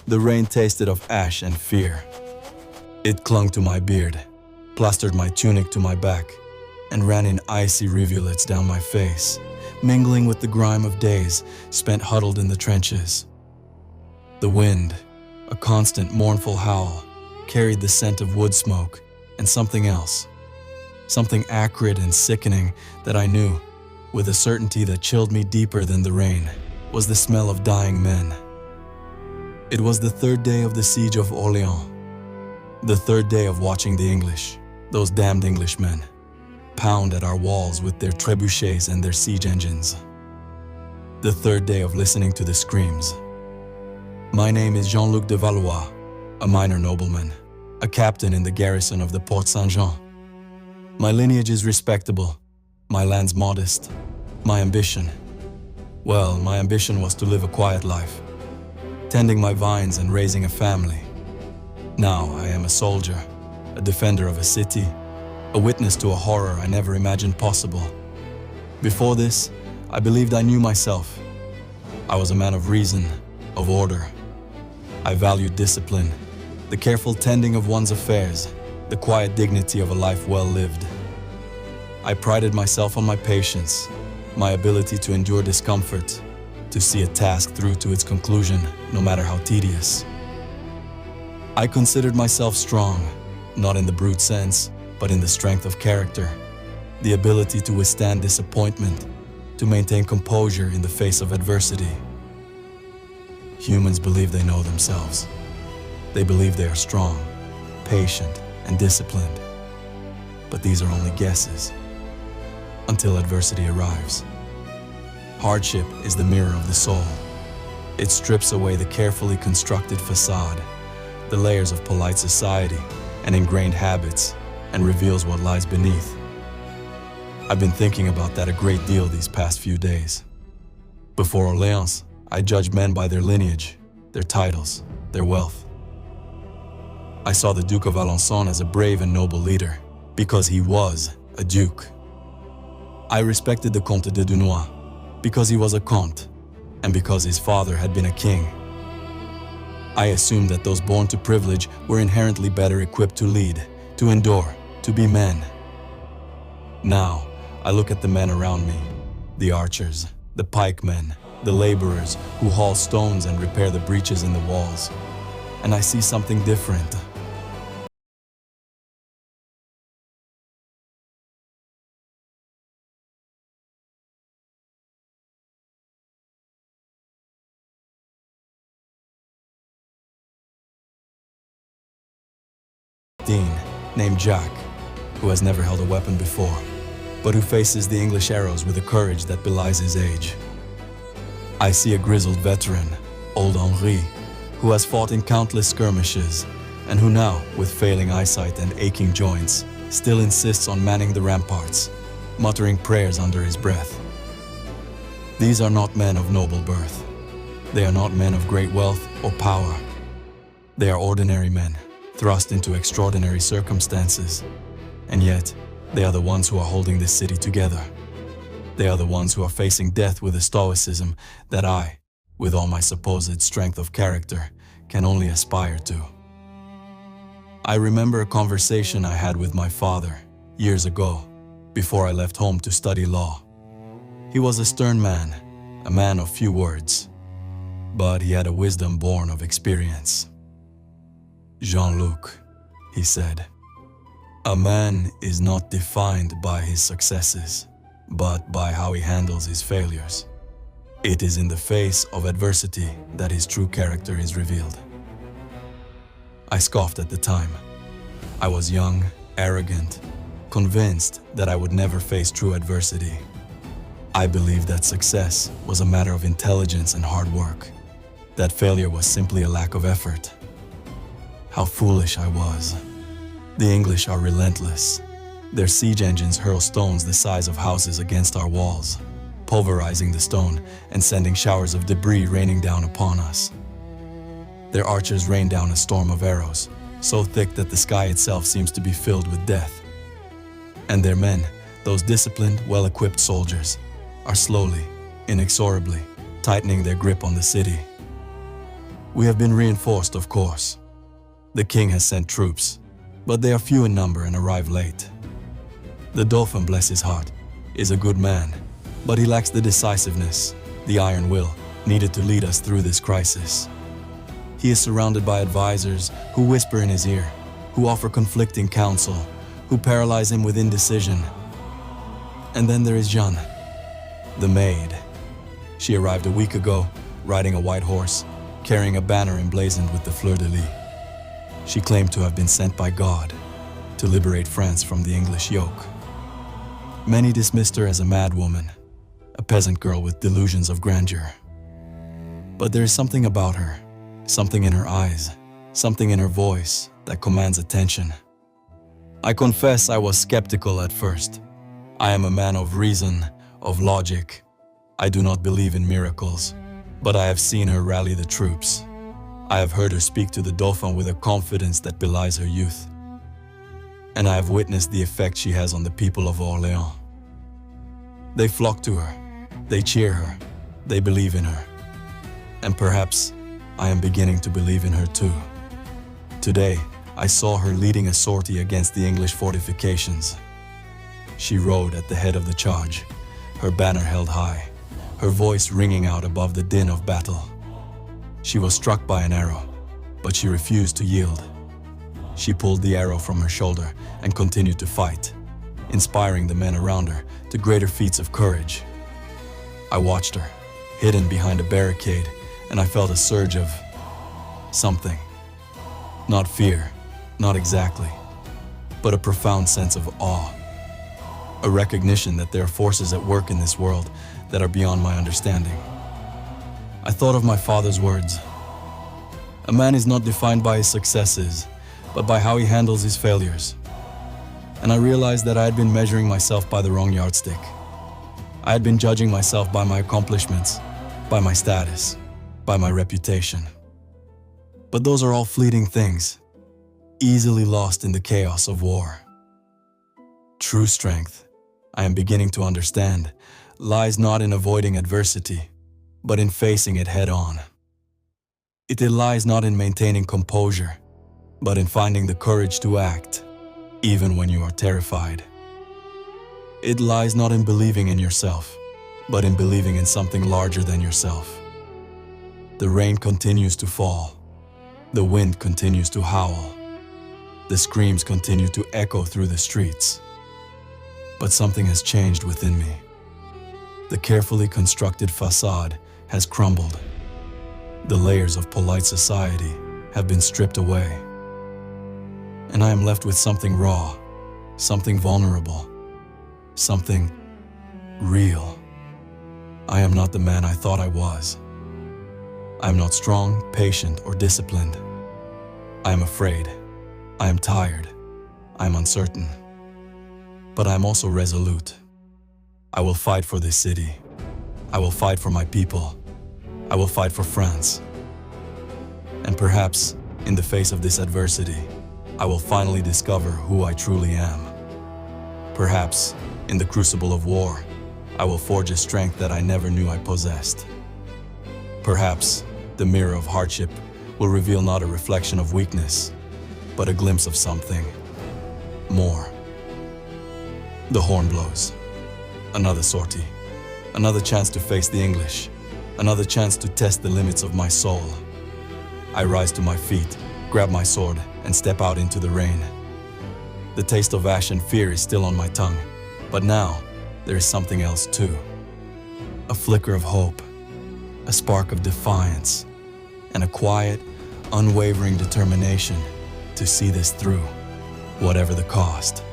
The rain tasted of ash and fear. It clung to my beard, plastered my tunic to my back, and ran in icy rivulets down my face, mingling with the grime of days spent huddled in the trenches. The wind, a constant mournful howl, carried the scent of wood smoke and something else, something acrid and sickening that I knew, with a certainty that chilled me deeper than the rain, was the smell of dying men. It was the third day of the siege of Orléans, the third day of watching the English, those damned Englishmen, pound at our walls with their trebuchets and their siege engines. The third day of listening to the screams. My name is Jean-Luc de Valois, a minor nobleman, a captain in the garrison of the Porte Saint-Jean. My lineage is respectable, my land's modest, my ambition. Well, my ambition was to live a quiet life, tending my vines and raising a family. Now I am a soldier, a defender of a city, a witness to a horror I never imagined possible. Before this, I believed I knew myself. I was a man of reason, of order. I valued discipline, the careful tending of one's affairs, the quiet dignity of a life well lived. I prided myself on my patience, my ability to endure discomfort, to see a task through to its conclusion, no matter how tedious. I considered myself strong, not in the brute sense, but in the strength of character, the ability to withstand disappointment, to maintain composure in the face of adversity. Humans believe they know themselves. They believe they are strong, patient, and disciplined. But these are only guesses, until adversity arrives. Hardship is the mirror of the soul. It strips away the carefully constructed facade, the layers of polite society and ingrained habits, and reveals what lies beneath. I've been thinking about that a great deal these past few days. Before Orléans, I judged men by their lineage, their titles, their wealth. I saw the Duke of Alençon as a brave and noble leader, because he was a duke. I respected the Comte de Dunois, because he was a comte, and because his father had been a king. I assumed that those born to privilege were inherently better equipped to lead, to endure, to be men. Now, I look at the men around me, the archers, the pikemen, the laborers who haul stones and repair the breaches in the walls, and I see something different. Named Jacques, who has never held a weapon before, but who faces the English arrows with a courage that belies his age. I see a grizzled veteran, old Henri, who has fought in countless skirmishes, and who now, with failing eyesight and aching joints, still insists on manning the ramparts, muttering prayers under his breath. These are not men of noble birth. They are not men of great wealth or power. They are ordinary men, thrust into extraordinary circumstances, and yet they are the ones who are holding this city together. They are the ones who are facing death with a stoicism that I, with all my supposed strength of character, can only aspire to. I remember a conversation I had with my father years ago, before I left home to study law. He was a stern man, a man of few words, but he had a wisdom born of experience. Jean-Luc, he said, a man is not defined by his successes, but by how he handles his failures. It is in the face of adversity that his true character is revealed. I scoffed at the time. I was young, arrogant, convinced that I would never face true adversity. I believed that success was a matter of intelligence and hard work, that failure was simply a lack of effort. How foolish I was. The English are relentless. Their siege engines hurl stones the size of houses against our walls, pulverizing the stone and sending showers of debris raining down upon us. Their archers rain down a storm of arrows, so thick that the sky itself seems to be filled with death. And their men, those disciplined, well-equipped soldiers, are slowly, inexorably, tightening their grip on the city. We have been reinforced, of course. The king has sent troops, but they are few in number and arrive late. The Dauphin, bless his heart, is a good man, but he lacks the decisiveness, the iron will, needed to lead us through this crisis. He is surrounded by advisors who whisper in his ear, who offer conflicting counsel, who paralyze him with indecision. And then there is Jean, the maid. She arrived a week ago, riding a white horse, carrying a banner emblazoned with the fleur-de-lis. She claimed to have been sent by God to liberate France from the English yoke. Many dismissed her as a madwoman, a peasant girl with delusions of grandeur. But there is something about her, something in her eyes, something in her voice that commands attention. I confess I was skeptical at first. I am a man of reason, of logic. I do not believe in miracles, but I have seen her rally the troops. I have heard her speak to the Dauphin with a confidence that belies her youth. And I have witnessed the effect she has on the people of Orléans. They flock to her, they cheer her, they believe in her. And perhaps I am beginning to believe in her too. Today, I saw her leading a sortie against the English fortifications. She rode at the head of the charge, her banner held high, her voice ringing out above the din of battle. She was struck by an arrow, but she refused to yield. She pulled the arrow from her shoulder and continued to fight, inspiring the men around her to greater feats of courage. I watched her, hidden behind a barricade, and I felt a surge of something. Not fear, not exactly, but a profound sense of awe. A recognition that there are forces at work in this world that are beyond my understanding. I thought of my father's words. A man is not defined by his successes, but by how he handles his failures. And I realized that I had been measuring myself by the wrong yardstick. I had been judging myself by my accomplishments, by my status, by my reputation. But those are all fleeting things, easily lost in the chaos of war. True strength, I am beginning to understand, lies not in avoiding adversity, but in facing it head-on. It lies not in maintaining composure, but in finding the courage to act, even when you are terrified. It lies not in believing in yourself, but in believing in something larger than yourself. The rain continues to fall. The wind continues to howl. The screams continue to echo through the streets. But something has changed within me. The carefully constructed facade has crumbled. The layers of polite society have been stripped away. And I am left with something raw, something vulnerable, something real. I am not the man I thought I was. I am not strong, patient, or disciplined. I am afraid. I am tired. I am uncertain. But I am also resolute. I will fight for this city. I will fight for my people. I will fight for France. And perhaps, in the face of this adversity, I will finally discover who I truly am. Perhaps, in the crucible of war, I will forge a strength that I never knew I possessed. Perhaps, the mirror of hardship will reveal not a reflection of weakness, but a glimpse of something more. The horn blows. Another sortie. Another chance to face the English. Another chance to test the limits of my soul. I rise to my feet, grab my sword, and step out into the rain. The taste of ash and fear is still on my tongue, but now there is something else too. A flicker of hope, a spark of defiance, and a quiet, unwavering determination to see this through, whatever the cost.